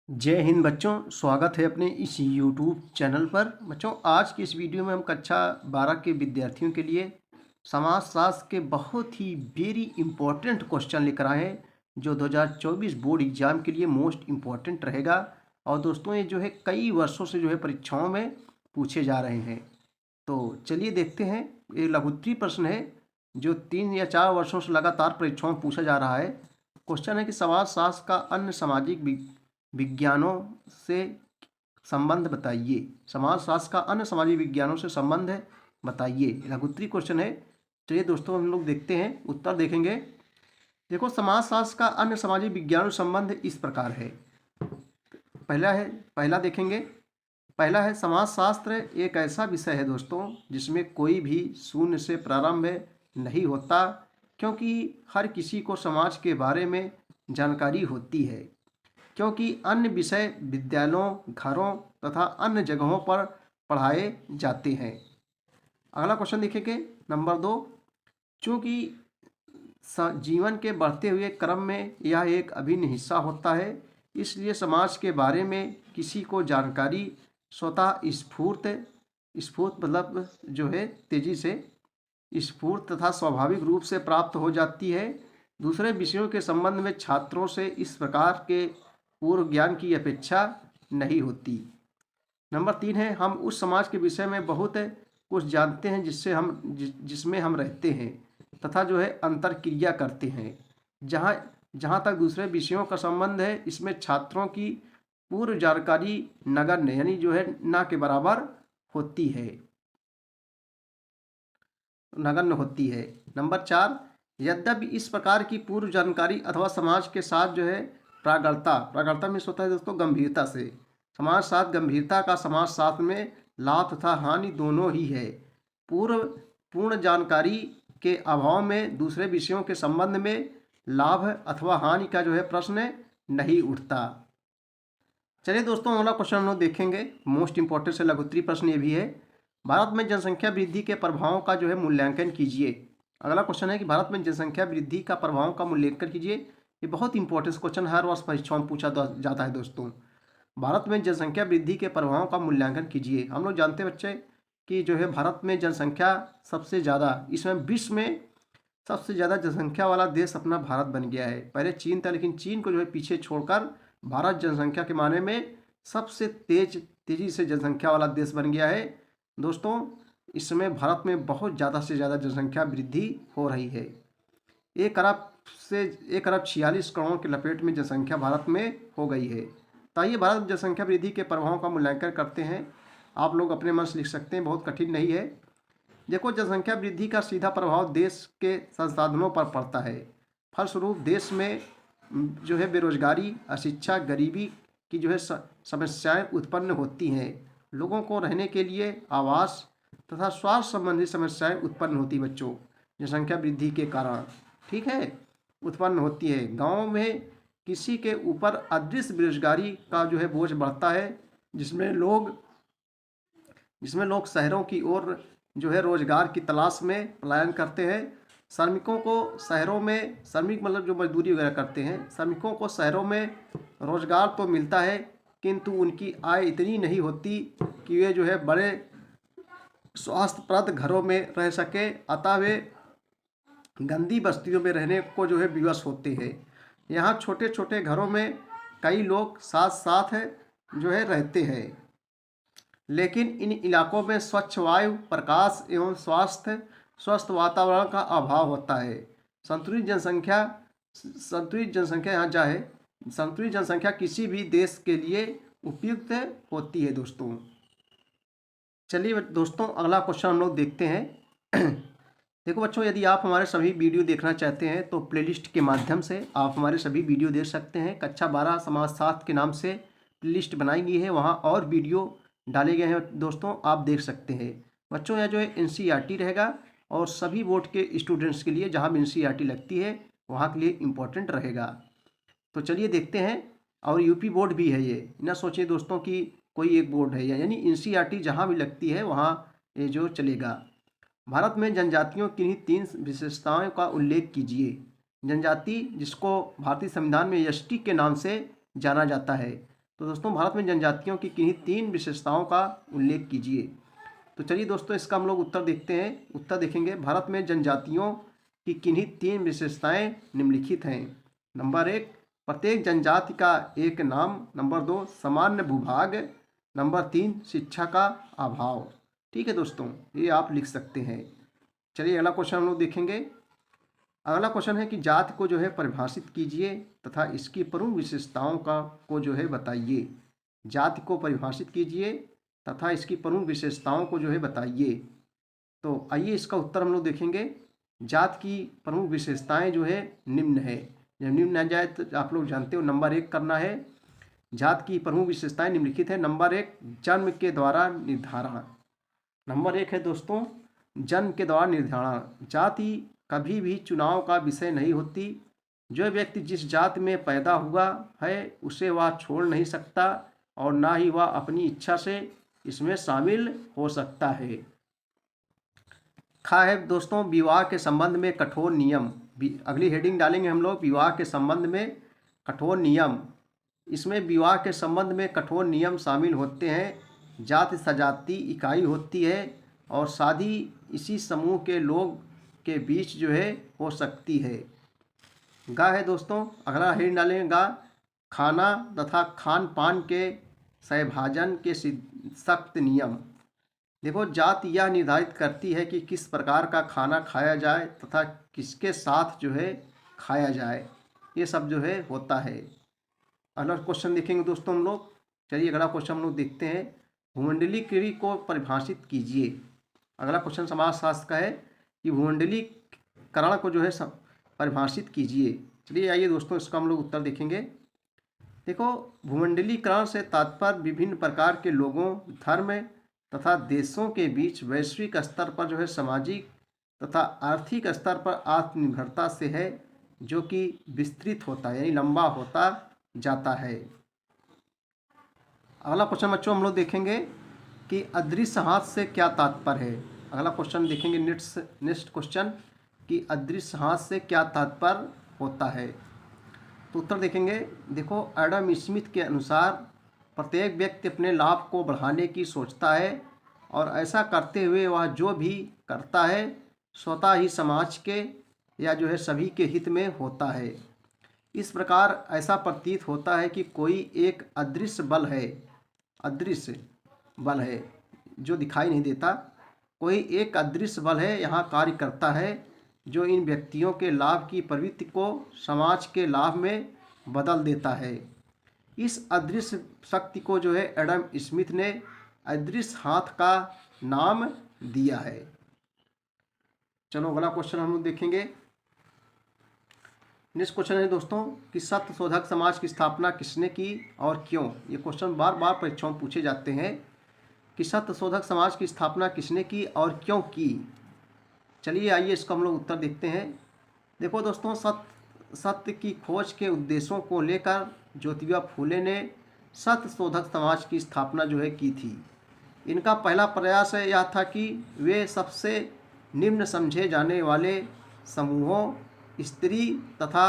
जय हिंद बच्चों, स्वागत है अपने इस यूट्यूब चैनल पर। बच्चों, आज की इस वीडियो में हम कक्षा 12 के विद्यार्थियों के लिए समाजशास्त्र के बहुत ही वेरी इंपॉर्टेंट क्वेश्चन लेकर आए हैं, जो 2024 बोर्ड एग्जाम के लिए मोस्ट इम्पॉर्टेंट रहेगा। और दोस्तों, ये जो है कई वर्षों से जो है परीक्षाओं में पूछे जा रहे हैं। तो चलिए देखते हैं। ये लघुत्तरीय प्रश्न है जो 3 या 4 वर्षों से लगातार परीक्षाओं में पूछा जा रहा है। क्वेश्चन है कि समाजशास्त्र का अन्य सामाजिक विज्ञानों से संबंध बताइए। समाजशास्त्र का अन्य सामाजिक विज्ञानों से संबंध है बताइए। लघुत्तरीय क्वेश्चन है। चलिए दोस्तों, हम लोग देखते हैं, उत्तर देखेंगे। देखो, समाजशास्त्र का अन्य सामाजिक विज्ञानों से संबंध इस प्रकार है। पहला देखेंगे। पहला है, समाजशास्त्र एक ऐसा विषय है दोस्तों जिसमें कोई भी शून्य से प्रारंभ नहीं होता, क्योंकि हर किसी को समाज के बारे में जानकारी होती है, क्योंकि अन्य विषय विद्यालयों, घरों तथा अन्य जगहों पर पढ़ाए जाते हैं। अगला क्वेश्चन देखेंगे, नंबर 2। चूँकि जीवन के बढ़ते हुए क्रम में यह एक अभिन्न हिस्सा होता है, इसलिए समाज के बारे में किसी को जानकारी स्वतः स्फूर्त स्फूर्त मतलब जो है तेजी से स्फूर्त तथा स्वाभाविक रूप से प्राप्त हो जाती है। दूसरे विषयों के संबंध में छात्रों से इस प्रकार के पूर्व ज्ञान की अपेक्षा नहीं होती। नंबर 3 है, हम उस समाज के विषय में बहुत कुछ जानते हैं जिसमें हम रहते हैं तथा जो है अंतर क्रिया करते हैं। जहाँ तक दूसरे विषयों का संबंध है, इसमें छात्रों की पूर्व जानकारी नगण्य यानी जो है ना के बराबर होती है, नगण्य होती है। नंबर 4, यद्यपि इस प्रकार की पूर्व जानकारी अथवा समाज के साथ जो है प्रागढ़ता में होता है दोस्तों गंभीरता से। समाज साथ गंभीरता का समाजशास्त्र में लाभ तथा हानि दोनों ही है। पूर्ण जानकारी के अभाव में दूसरे विषयों के संबंध में लाभ अथवा हानि का जो है प्रश्न नहीं उठता। चलिए दोस्तों, अगला क्वेश्चन हम लोग देखेंगे। मोस्ट इंपॉर्टेंट से लघुत्तरीय प्रश्न ये भी है। भारत में जनसंख्या वृद्धि के प्रभावों का जो है मूल्यांकन कीजिए। अगला क्वेश्चन है कि भारत में जनसंख्या वृद्धि का प्रभावों का मूल्यांकन कीजिए। ये बहुत इंपॉर्टेंट क्वेश्चन हर वर्ष परीक्षाओं में पूछा जाता है दोस्तों। भारत में जनसंख्या वृद्धि के प्रभावों का मूल्यांकन कीजिए। हम लोग जानते हैं बच्चे कि जो है भारत में जनसंख्या सबसे ज़्यादा, इसमें विश्व में सबसे ज़्यादा जनसंख्या वाला देश अपना भारत बन गया है। पहले चीन था, लेकिन चीन को जो है पीछे छोड़कर भारत जनसंख्या के माने में सबसे तेज़ी से जनसंख्या वाला देश बन गया है दोस्तों। इस समय भारत में बहुत ज़्यादा से ज़्यादा जनसंख्या वृद्धि हो रही है। 1 अरब 46 करोड़ के लपेट में जनसंख्या भारत में हो गई है। तो आइए भारत में जनसंख्या वृद्धि के प्रभावों का मूल्यांकन करते हैं। आप लोग अपने मन से लिख सकते हैं, बहुत कठिन नहीं है। देखो, जनसंख्या वृद्धि का सीधा प्रभाव देश के संसाधनों पर पड़ता है। फलस्वरूप देश में जो है बेरोजगारी, अशिक्षा, गरीबी की जो है समस्याएं उत्पन्न होती हैं। लोगों को रहने के लिए आवास तथा स्वास्थ्य संबंधी समस्याएं उत्पन्न होती बच्चों जनसंख्या वृद्धि के कारण, ठीक है, उत्पन्न होती है। गाँव में किसी के ऊपर अदृश्य बेरोजगारी का जो है बोझ बढ़ता है, जिसमें लोग शहरों की ओर जो है रोजगार की तलाश में पलायन करते हैं। श्रमिकों को शहरों में, श्रमिक मतलब जो मजदूरी वगैरह करते हैं, श्रमिकों को शहरों में रोजगार तो मिलता है, किंतु उनकी आय इतनी नहीं होती कि वे जो है बड़े स्वास्थ्यप्रद घरों में रह सके, अतः वे गंदी बस्तियों में रहने को जो है विवश होते हैं। यहाँ छोटे छोटे घरों में कई लोग साथ साथ जो है रहते हैं, लेकिन इन इलाकों में स्वच्छ वायु, प्रकाश एवं स्वस्थ वातावरण का अभाव होता है। संतुलित जनसंख्या किसी भी देश के लिए उपयुक्त होती है दोस्तों। चलिए दोस्तों, अगला क्वेश्चन हम लोग देखते हैं। देखो बच्चों, यदि आप हमारे सभी वीडियो देखना चाहते हैं तो प्लेलिस्ट के माध्यम से आप हमारे सभी वीडियो देख सकते हैं। कक्षा 12 समाजशास्त्र के नाम से प्लेलिस्ट बनाई गई है, वहाँ और वीडियो डाले गए हैं दोस्तों, आप देख सकते हैं। बच्चों, यह जो है एनसीईआरटी रहेगा और सभी बोर्ड के स्टूडेंट्स के लिए जहाँ भी एनसीईआरटी लगती है वहाँ के लिए इम्पोर्टेंट रहेगा। तो चलिए देखते हैं। और यूपी बोर्ड भी है, ये ना सोचिए दोस्तों कि कोई एक बोर्ड है, यानी एनसीईआरटी जहाँ भी लगती है वहाँ ये जो चलेगा। भारत में जनजातियों की 3 विशेषताओं का उल्लेख कीजिए। जनजाति जिसको भारतीय संविधान में एसटी के नाम से जाना जाता है, तो दोस्तों भारत में जनजातियों की किन्हीं 3 विशेषताओं का उल्लेख कीजिए। तो चलिए दोस्तों इसका हम लोग उत्तर देखते हैं। उत्तर देखेंगे, भारत में जनजातियों की किन्हीं 3 विशेषताएं निम्नलिखित हैं। नंबर 1, प्रत्येक जनजाति का एक नाम। नंबर 2, सामान्य भूभाग। नंबर 3, शिक्षा का अभाव। ठीक है दोस्तों, ये आप लिख सकते हैं। चलिए अगला क्वेश्चन हम लोग देखेंगे। अगला क्वेश्चन है कि जाति को जो है परिभाषित कीजिए तथा इसकी प्रमुख विशेषताओं का को जो है बताइए। जाति को परिभाषित कीजिए तथा इसकी प्रमुख विशेषताओं को जो है बताइए। तो आइए इसका उत्तर हम लोग देखेंगे। जाति की प्रमुख विशेषताएं जो है निम्न है। जब निम्न आ जाए तो आप लोग जानते हो नंबर 1 करना है। जाति की प्रमुख विशेषताएं निम्नलिखित है। नंबर 1, जन्म के द्वारा निर्धारण। नंबर 1 है दोस्तों, जन्म के द्वारा निर्धारण। जाति कभी भी चुनाव का विषय नहीं होती। जो व्यक्ति जिस जाति में पैदा हुआ है उसे वह छोड़ नहीं सकता और ना ही वह अपनी इच्छा से इसमें शामिल हो सकता है। खा है दोस्तों, विवाह के संबंध में कठोर नियम। अगली हेडिंग डालेंगे हम लोग, विवाह के संबंध में कठोर नियम। इसमें विवाह के संबंध में कठोर नियम शामिल होते हैं। जाति सजाती इकाई होती है और शादी इसी समूह के लोग के बीच जो है हो सकती है। गा है दोस्तों, अगला हेडिंग डालेंगे गा, खाना तथा खान पान के सहभाजन के सख्त नियम। देखो, जाति यह निर्धारित करती है कि किस प्रकार का खाना खाया जाए तथा किसके साथ जो है खाया जाए। ये सब जो है होता है। अगला क्वेश्चन देखेंगे दोस्तों हम लोग। चलिए अगला क्वेश्चन हम लोग देखते हैं। भूमंडलीकरण को परिभाषित कीजिए। अगला क्वेश्चन समाजशास्त्र का है कि भूमंडलीकरण को जो है परिभाषित कीजिए। चलिए आइए दोस्तों इसका हम लोग उत्तर देखेंगे। देखो, भूमंडलीकरण से तात्पर्य विभिन्न प्रकार के लोगों, धर्म तथा देशों के बीच वैश्विक स्तर पर जो है सामाजिक तथा आर्थिक स्तर पर आत्मनिर्भरता से है, जो कि विस्तृत होता है यानी लंबा होता जाता है। अगला क्वेश्चन बच्चों हम लोग देखेंगे कि अदृश्य हाथ से क्या तात्पर्य है। अगला क्वेश्चन देखेंगे नेक्स्ट क्वेश्चन कि अदृश्य हाथ से क्या तात्पर्य होता है। तो उत्तर देखेंगे। देखो, एडम स्मिथ के अनुसार प्रत्येक व्यक्ति अपने लाभ को बढ़ाने की सोचता है और ऐसा करते हुए वह जो भी करता है स्वतः ही समाज के या जो है सभी के हित में होता है। इस प्रकार ऐसा प्रतीत होता है कि कोई एक अदृश्य बल है जो दिखाई नहीं देता। कोई एक अदृश्य बल है यहाँ कार्य करता है, जो इन व्यक्तियों के लाभ की प्रवृत्ति को समाज के लाभ में बदल देता है। इस अदृश्य शक्ति को जो है एडम स्मिथ ने अदृश्य हाथ का नाम दिया है। चलो अगला क्वेश्चन हम लोग देखेंगे। नेक्स्ट क्वेश्चन है दोस्तों कि सत्य शोधक समाज की स्थापना किसने की और क्यों। ये क्वेश्चन बार बार परीक्षाओं में पूछे जाते हैं कि सत्य शोधक समाज की स्थापना किसने की और क्यों की। चलिए आइए इसका हम लोग उत्तर देखते हैं। देखो दोस्तों, सत्य की खोज के उद्देश्यों को लेकर ज्योतिबा फूले ने सत्य शोधक समाज की स्थापना जो है की थी। इनका पहला प्रयास यह था कि वे सबसे निम्न समझे जाने वाले समूहों, स्त्री तथा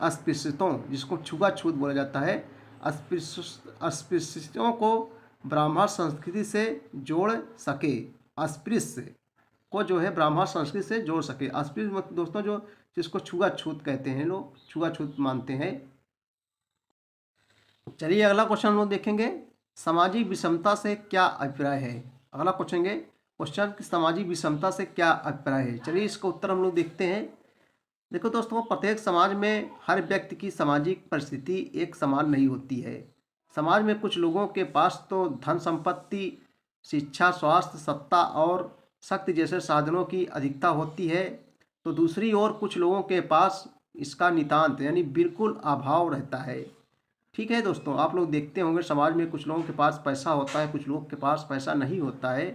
अस्पृश्यतों, जिसको छुआछूत बोला जाता है, अस्पृश्यों को ब्राह्मण संस्कृति से जोड़ सके। अस्पृश्य को जो है ब्राह्मण संस्कृति से जोड़ सके। अस्पृश्य दोस्तों जो जिसको छुआछूत कहते हैं, लोग छुआछूत मानते हैं। चलिए अगला क्वेश्चन हम लोग देखेंगे, सामाजिक विषमता से क्या अभिप्राय है। अगला क्वेश्चन कि सामाजिक विषमता से क्या अभिप्राय है। चलिए इसका उत्तर हम लोग देखते हैं। देखो दोस्तों, प्रत्येक समाज में हर व्यक्ति की सामाजिक परिस्थिति एक समान नहीं होती है। समाज में कुछ लोगों के पास तो धन संपत्ति, शिक्षा, स्वास्थ्य, सत्ता और शक्ति जैसे साधनों की अधिकता होती है, तो दूसरी ओर कुछ लोगों के पास इसका नितांत यानी बिल्कुल अभाव रहता है। ठीक है दोस्तों, आप लोग देखते होंगे समाज में कुछ लोगों के पास पैसा होता है, कुछ लोगों के पास पैसा नहीं होता है,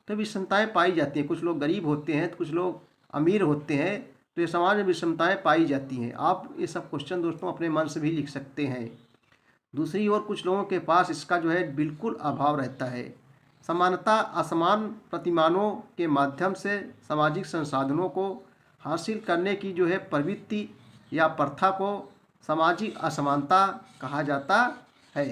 तो विषमताएँ पाई जाती हैं। कुछ लोग गरीब होते हैं तो कुछ लोग अमीर होते हैं, तो ये समाज में विषमताएँ पाई जाती हैं। आप ये सब क्वेश्चन दोस्तों अपने मन से भी लिख सकते हैं। दूसरी ओर कुछ लोगों के पास इसका जो है बिल्कुल अभाव रहता है। समानता असमान प्रतिमानों के माध्यम से सामाजिक संसाधनों को हासिल करने की जो है प्रवृत्ति या प्रथा को सामाजिक असमानता कहा जाता है।